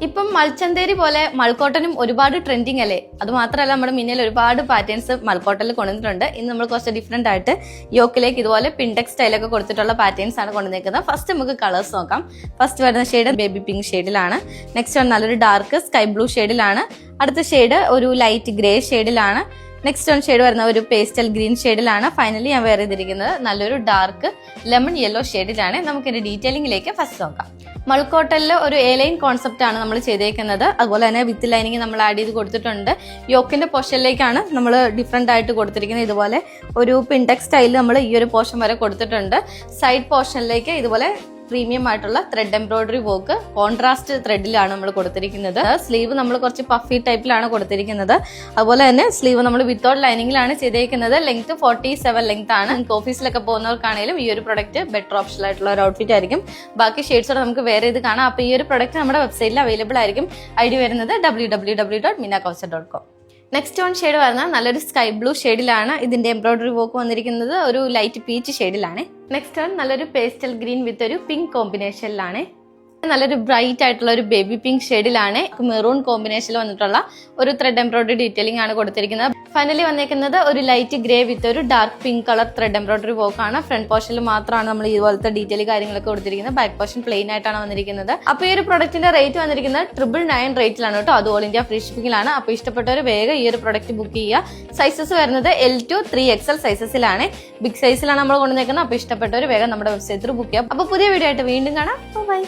ഇപ്പം മൾച്ചന്തേരി പോലെ മൾക്കോട്ടനും ഒരുപാട് ട്രെൻഡിങ് അല്ലേ. അത് മാത്രമല്ല നമ്മുടെ മിന്നിൽ ഒരുപാട് പാറ്റേൺസ് മൾക്കോട്ടനിൽ കൊണ്ടുവന്നിട്ടുണ്ട്. ഇന്ന് നമ്മൾ കുറച്ച് ഡിഫറെന്റ് ആയിട്ട് യോക്കിലേക്ക് ഇതുപോലെ പിൻടെക്സ് സ്റ്റൈലൊക്കെ കൊടുത്തിട്ടുള്ള പാറ്റേൺസ് ആണ് കൊണ്ടുവന്നിരിക്കുന്നത്. ഫസ്റ്റ് നമുക്ക് കളേഴ്സ് നോക്കാം. ഫസ്റ്റ് വരുന്ന ഷെയ്ഡ് ബേബി പിങ്ക് ഷെയ്ഡിലാണ്. നെക്സ്റ്റ് വൺ നല്ലൊരു ഡാർക്ക് സ്കൈ ബ്ലൂ ഷെയ്ഡിലാണ്. അടുത്ത ഷെയ്ഡ് ഒരു ലൈറ്റ് ഗ്രേ ഷെയ്ഡിലാണ്. നെക്സ്റ്റ് വൺ ഷെയ്ഡ് വരുന്ന ഒരു പേസ്റ്റൽ ഗ്രീൻ ഷെയ്ഡിലാണ്. ഫൈനലി ഞാൻ വെയർ ചെയ്തിരിക്കുന്നത് നല്ലൊരു ഡാർക്ക് ലെമൺ യെല്ലോ ഷെയ്ഡിലാണ്. നമുക്കിന്റെ ഡീറ്റെയിലിംഗിലേക്ക് ഫസ്റ്റ് നോക്കാം. മൾക്കോട്ടനിൽ ഒരു എലൈൻ കോൺസെപ്റ്റ് ആണ് നമ്മൾ ചെയ്തേക്കുന്നത്. അതുപോലെ തന്നെ വിത്ത് ലൈനിങ് നമ്മൾ ആഡ് ചെയ്ത് കൊടുത്തിട്ടുണ്ട്. യോക്കിന്റെ പോർഷനിലേക്കാണ് നമ്മൾ ഡിഫറെന്റ് ആയിട്ട് കൊടുത്തിരിക്കുന്നത്. ഇതുപോലെ ഒരു പിൻടെക്സ് സ്റ്റൈലിൽ നമ്മൾ ഈ ഒരു പോർഷൻ വരെ കൊടുത്തിട്ടുണ്ട്. സൈഡ് പോർഷനിലേക്ക് ഇതുപോലെ പ്രീമിയം ആയിട്ടുള്ള ത്രെഡ് എംബ്രോയിഡറി വർക്ക് കോൺട്രാസ്റ്റ് ത്രെഡിലാണ് നമ്മൾ കൊടുത്തിരിക്കുന്നത്. സ്ലീവ് നമ്മൾ കുറച്ച് പഫി ടൈപ്പിലാണ് കൊടുത്തിരിക്കുന്നത്. അതുപോലെ തന്നെ സ്ലീവ് നമ്മൾ വിത്തൗട്ട് ലൈനിങ്ങിലാണ് ചെയ്തേക്കുന്നത്. ലെങ്ത് 47 ലെങ്ത് ആണ്. ഓഫീസിലൊക്കെ പോകുന്നവർക്കാണെങ്കിലും ഈ ഒരു പ്രൊഡക്റ്റ് ബെറ്റർ ഓപ്ഷൻ ആയിട്ടുള്ള ഒരു ഔട്ട്ഫിറ്റ് ആയിരിക്കും. ബാക്കി ഷെയ്ഡ്സോടെ നമുക്ക് വേറെ ഇത് കാണാം. അപ്പോൾ ഈ ഒരു പ്രൊഡക്റ്റ് നമ്മുടെ വെബ്സൈറ്റിൽ അവൈലബിൾ ആയിരിക്കും. ഐഡി വരുന്നത് www.minakauser.com. നെക്സ്റ്റ് വൺ ഷെയ്ഡ് വരുന്നത് നല്ലൊരു സ്കൈ ബ്ലൂ ഷെയ്ഡിലാണ്. ഇതിന്റെ എംബ്രോയിഡറി വർക്ക് വന്നിരിക്കുന്നത് ഒരു ലൈറ്റ് പീച്ച് ഷെയ്ഡിലാണ്. നെക്സ്റ്റ് വൺ നല്ലൊരു പേസ്റ്റൽ ഗ്രീൻ വിത്ത് ഒരു പിങ്ക് കോമ്പിനേഷനിലാണ്. നല്ലൊരു ബ്രൈറ്റ് ആയിട്ടുള്ള ഒരു ബേബി പിങ്ക് ഷെയ്ഡിലാണ്. മെറൂൺ കോമ്പിനേഷനിൽ വന്നിട്ടുള്ള ഒരു ത്രെഡ് എംബ്രോയിഡറി ഡീറ്റെയിലിംഗ് ആണ് കൊടുത്തിരിക്കുന്നത്. ഫൈനലി വന്നിരിക്കുന്നത് ഒരു ലൈറ്റ് ഗ്രേ വിത്ത് ഒരു dark pink colour thread embroidery work ആണ്. ഫ്രണ്ട് പോർഷനിൽ മാത്രമാണ് നമ്മൾ ഇതുപോലത്തെ ഡീറ്റെയിൽ കാര്യങ്ങളൊക്കെ കൊടുത്തിരിക്കുന്നത്. ബാക്ക് പോർഷൻ പ്ലെയിൻ ആയിട്ടാണ് വന്നിരിക്കുന്നത്. അപ്പോൾ ഈ ഒരു പ്രൊഡക്റ്റിന്റെ റേറ്റ് വന്നിരിക്കുന്നത് 999 റേറ്റിലാണ് കേട്ടോ. അത് ഓൾ ഇന്ത്യ ഫ്രീ ഷിപ്പിംഗിലാണ്. അപ്പോൾ ഇഷ്ടപ്പെട്ടവർ വേഗം ഈ ഒരു പ്രൊഡക്റ്റ് ബുക്ക് ചെയ്യുക. സൈസസ് വരുന്നത് L2 3XL സൈസസിലാണ്. ബിഗ് സൈസിലാണ് നമ്മൾ കൊണ്ടുവന്നേക്കുന്നത്. അപ്പോൾ ഇഷ്ടപ്പെട്ടവർ വേഗം നമ്മുടെ വെബ്സൈറ്റിൽ ബുക്ക് ചെയ്യാം. അപ്പോൾ പുതിയ വീഡിയോ ആയിട്ട് വീണ്ടും കാണാം. ബൈ.